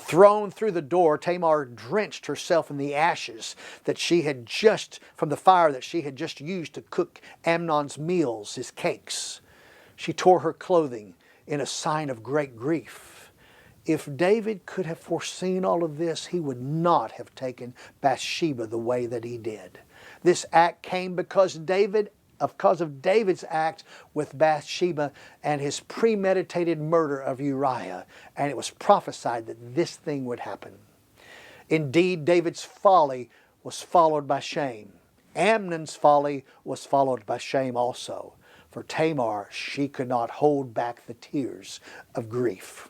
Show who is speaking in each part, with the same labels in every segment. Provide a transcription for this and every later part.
Speaker 1: Thrown through the door, Tamar drenched herself in the ashes that she had just, from the fire that she had just used to cook Amnon's meals, his cakes. She tore her clothing in a sign of great grief. If David could have foreseen all of this, he would not have taken Bathsheba the way that he did. This act came because of David's act with Bathsheba and his premeditated murder of Uriah, and it was prophesied that this thing would happen. Indeed, David's folly was followed by shame. Amnon's folly was followed by shame also. For Tamar, she could not hold back the tears of grief.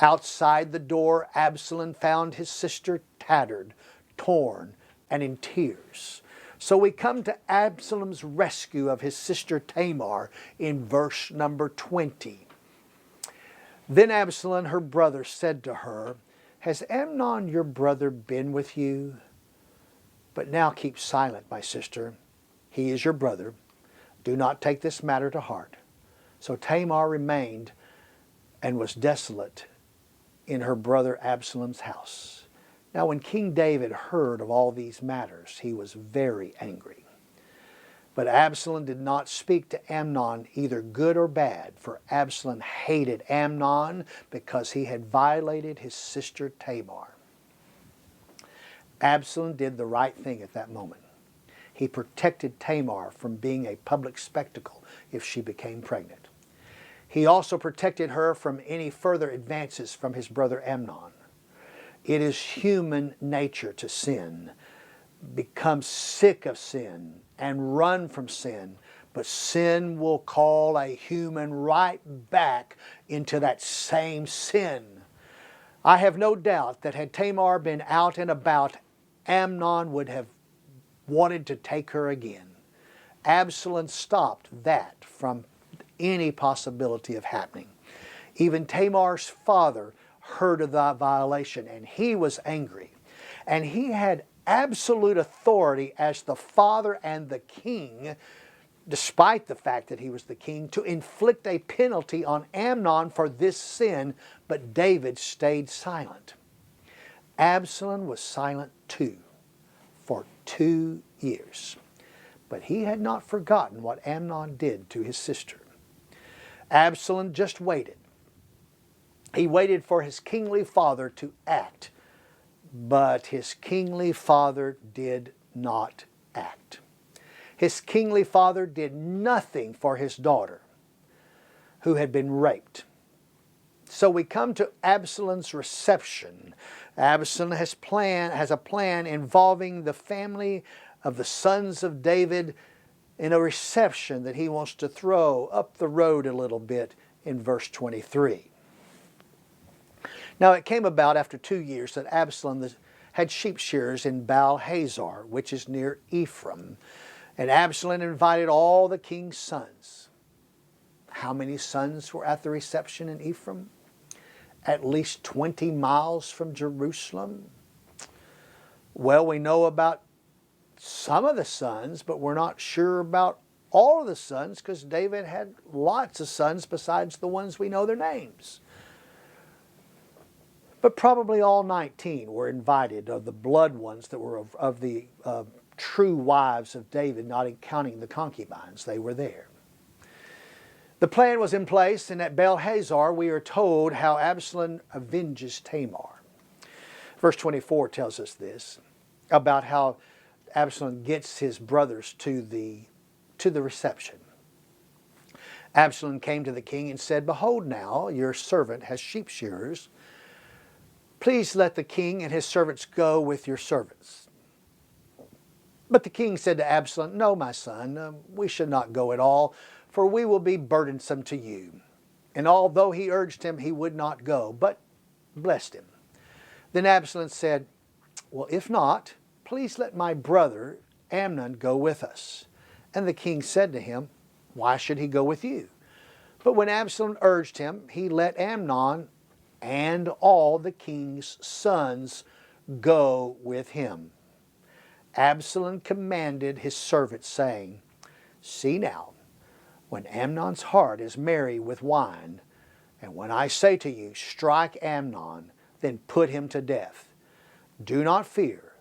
Speaker 1: Outside the door, Absalom found his sister tattered, torn, and in tears. So we come to Absalom's rescue of his sister Tamar in verse number 20. Then Absalom, her brother, said to her, "Has Amnon your brother been with you? But now keep silent, my sister. He is your brother. Do not take this matter to heart." So Tamar remained and was desolate in her brother Absalom's house. Now when King David heard of all these matters, he was very angry. But Absalom did not speak to Amnon either good or bad, for Absalom hated Amnon because he had violated his sister Tamar. Absalom did the right thing at that moment. He protected Tamar from being a public spectacle if she became pregnant. He also protected her from any further advances from his brother Amnon. It is human nature to sin, become sick of sin, and run from sin. But sin will call a human right back into that same sin. I have no doubt that had Tamar been out and about, Amnon would have wanted to take her again. Absalom stopped that from any possibility of happening. Even Tamar's father heard of the violation, and he was angry. And he had absolute authority as the father and the king, despite the fact that he was the king, to inflict a penalty on Amnon for this sin, but David stayed silent. Absalom was silent too, for 2 years. But he had not forgotten what Amnon did to his sister. Absalom just waited. He waited for his kingly father to act, but his kingly father did not act. His kingly father did nothing for his daughter, who had been raped. So we come to Absalom's reception. Absalom has a plan involving the family of the sons of David in a reception that he wants to throw up the road a little bit in verse 23. Now it came about after 2 years that Absalom had sheep shearers in Baal-Hazor, which is near Ephraim. And Absalom invited all the king's sons. How many sons were at the reception in Ephraim? At least 20 miles from Jerusalem. Well, we know about some of the sons, but we're not sure about all of the sons because David had lots of sons besides the ones we know their names. But probably all 19 were invited, of the blood ones that were of the true wives of David, not counting the concubines. They were there. The plan was in place, and at Baal-Hazor we are told how Absalom avenges Tamar. Verse 24 tells us this, about how Absalom gets his brothers to the reception. Absalom came to the king and said, "Behold now, your servant has sheep shearers. Please let the king and his servants go with your servants." But the king said to Absalom, "No, my son, we should not go at all, for we will be burdensome to you." And although he urged him, he would not go, but blessed him. Then Absalom said, "Well, if not, please let my brother Amnon go with us." And the king said to him, "Why should he go with you?" But when Absalom urged him, he let Amnon and all the king's sons go with him. Absalom commanded his servants, saying, "See now, when Amnon's heart is merry with wine, and when I say to you, strike Amnon, then put him to death. Do not fear.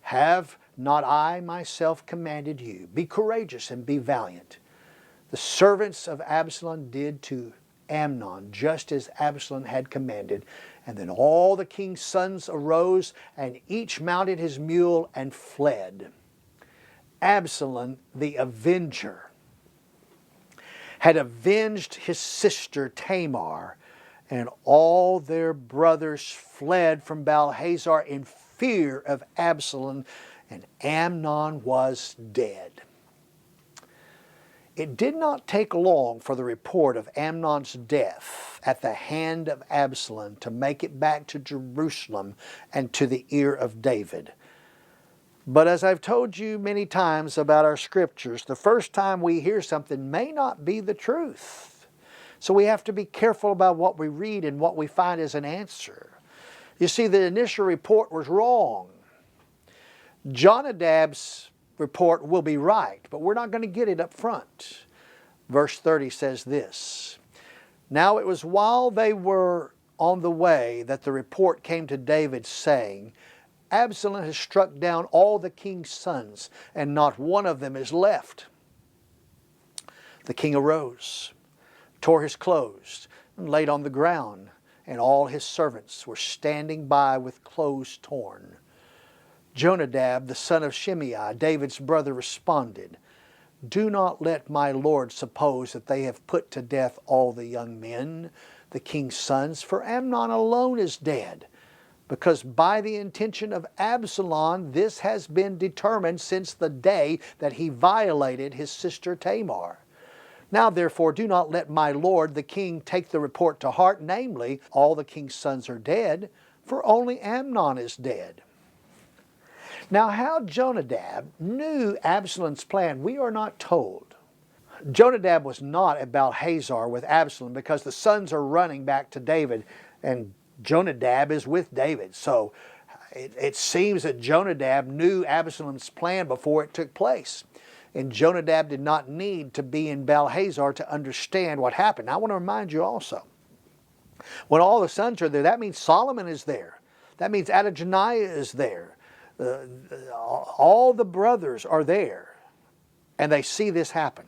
Speaker 1: Have not I myself commanded you? Be courageous and be valiant. The servants of Absalom did to Amnon just as Absalom had commanded. And then all the king's sons arose, and each mounted his mule and fled. Absalom, the avenger, had avenged his sister Tamar, and all their brothers fled from Baal-hazor in fear of Absalom, and Amnon was dead. It did not take long for the report of Amnon's death at the hand of Absalom to make it back to Jerusalem and to the ear of David. But as I've told you many times about our scriptures, the first time we hear something may not be the truth. So we have to be careful about what we read and what we find as an answer. You see, the initial report was wrong. Jonadab's report will be right, but we're not going to get it up front. Verse 30 says this, Now it was while they were on the way that the report came to David, saying, Absalom has struck down all the king's sons, and not one of them is left. The king arose, tore his clothes, and laid on the ground, and all his servants were standing by with clothes torn. Jonadab, the son of Shimei, David's brother, responded, Do not let my lord suppose that they have put to death all the young men, the king's sons, for Amnon alone is dead, because by the intention of Absalom this has been determined since the day that he violated his sister Tamar. Now therefore do not let my lord the king take the report to heart, namely, all the king's sons are dead, for only Amnon is dead. Now how Jonadab knew Absalom's plan, we are not told. Jonadab was not at Baal-hazor with Absalom because the sons are running back to David, and Jonadab is with David. So it seems that Jonadab knew Absalom's plan before it took place. And Jonadab did not need to be in Baal-hazor to understand what happened. Now, I want to remind you also, when all the sons are there, that means Solomon is there. That means Adonijah is there. All the brothers are there, and they see this happen.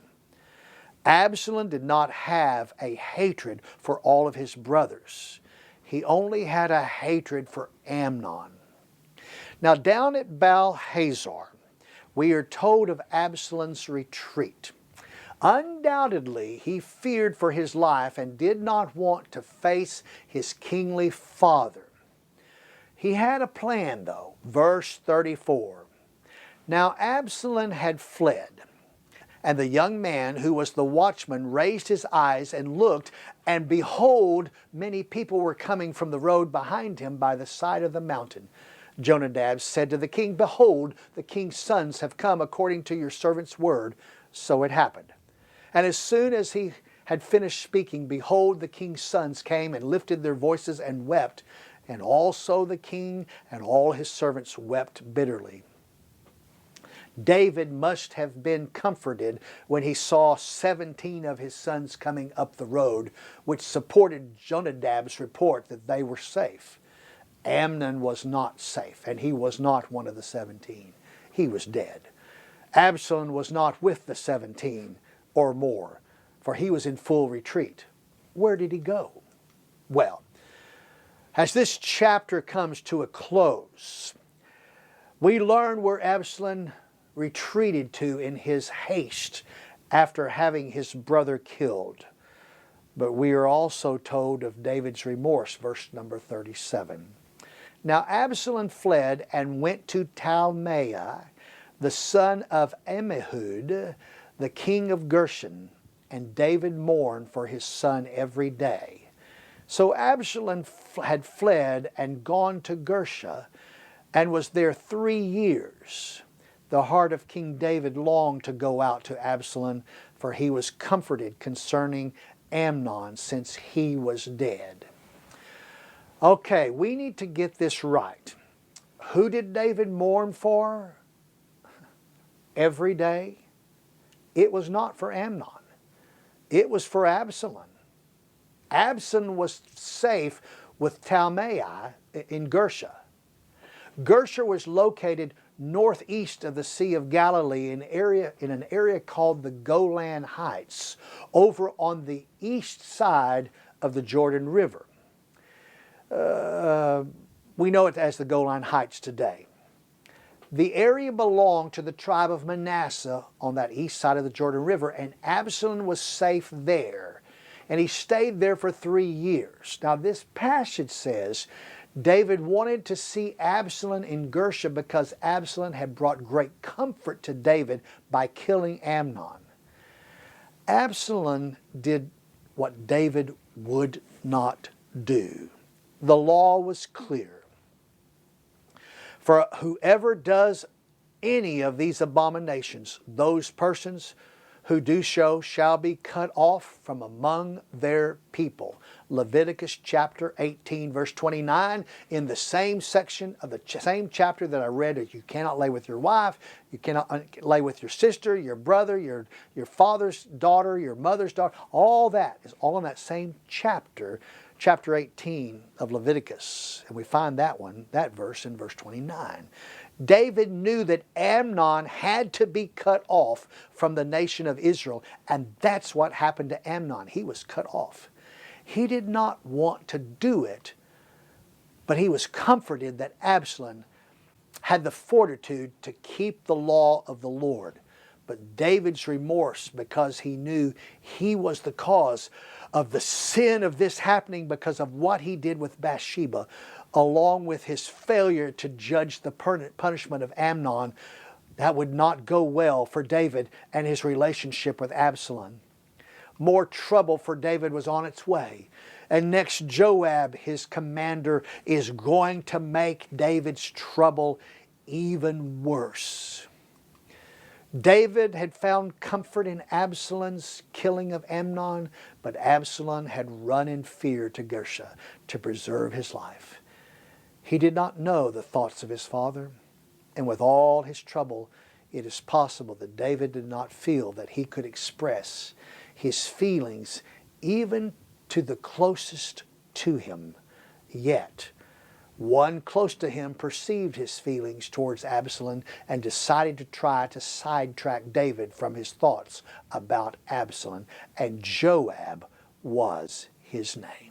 Speaker 1: Absalom did not have a hatred for all of his brothers. He only had a hatred for Amnon. Now down at Baal-hazor, we are told of Absalom's retreat. Undoubtedly, he feared for his life and did not want to face his kingly father. He had a plan though. Verse 34. Now Absalom had fled, and the young man who was the watchman raised his eyes and looked, and behold, many people were coming from the road behind him by the side of the mountain. Jonadab said to the king, Behold, the king's sons have come according to your servant's word. So it happened. And as soon as he had finished speaking, behold, the king's sons came and lifted their voices and wept. And also the king and all his servants wept bitterly. David must have been comforted when he saw 17 of his sons coming up the road, which supported Jonadab's report that they were safe. Amnon was not safe, and he was not one of the 17. He was dead. Absalom was not with the 17 or more, for he was in full retreat. Where did he go? Well, as this chapter comes to a close, we learn where Absalom retreated to in his haste after having his brother killed. But we are also told of David's remorse, verse number 37. Now Absalom fled and went to Talmai, the son of Ammihud, the king of Gershon, and David mourned for his son every day. So Absalom had fled and gone to Gershon, and was there 3 years. The heart of King David longed to go out to Absalom, for he was comforted concerning Amnon, since he was dead. Okay, we need to get this right. Who did David mourn for every day? It was not for Amnon. It was for Absalom. Absalom was safe with Talmai in Gersha. Gersha was located northeast of the Sea of Galilee in an area called the Golan Heights, over on the east side of the Jordan River. We know it as the Golan Heights today. The area belonged to the tribe of Manasseh on that east side of the Jordan River, and Absalom was safe there. And he stayed there for 3 years. Now this passage says David wanted to see Absalom in Gersha because Absalom had brought great comfort to David by killing Amnon. Absalom did what David would not do. The law was clear. For whoever does any of these abominations, those persons who do so shall be cut off from among their people. Leviticus chapter 18, verse 29, in the same section of the same chapter that I read, you cannot lay with your wife, you cannot lay with your sister, your brother, your father's daughter, your mother's daughter. All that is all in that same chapter, chapter 18 of Leviticus. And we find that verse in verse 29. David knew that Amnon had to be cut off from the nation of Israel, and that's what happened to Amnon. He was cut off. He did not want to do it, but he was comforted that Absalom had the fortitude to keep the law of the Lord. But David's remorse, because he knew he was the cause of the sin of this happening because of what he did with Bathsheba, along with his failure to judge the punishment of Amnon, that would not go well for David and his relationship with Absalom. More trouble for David was on its way. And next, Joab, his commander, is going to make David's trouble even worse. David had found comfort in Absalom's killing of Amnon, but Absalom had run in fear to Gersha to preserve his life. He did not know the thoughts of his father, and with all his trouble, it is possible that David did not feel that he could express his feelings even to the closest to him. Yet, one close to him perceived his feelings towards Absalom and decided to try to sidetrack David from his thoughts about Absalom, and Joab was his name.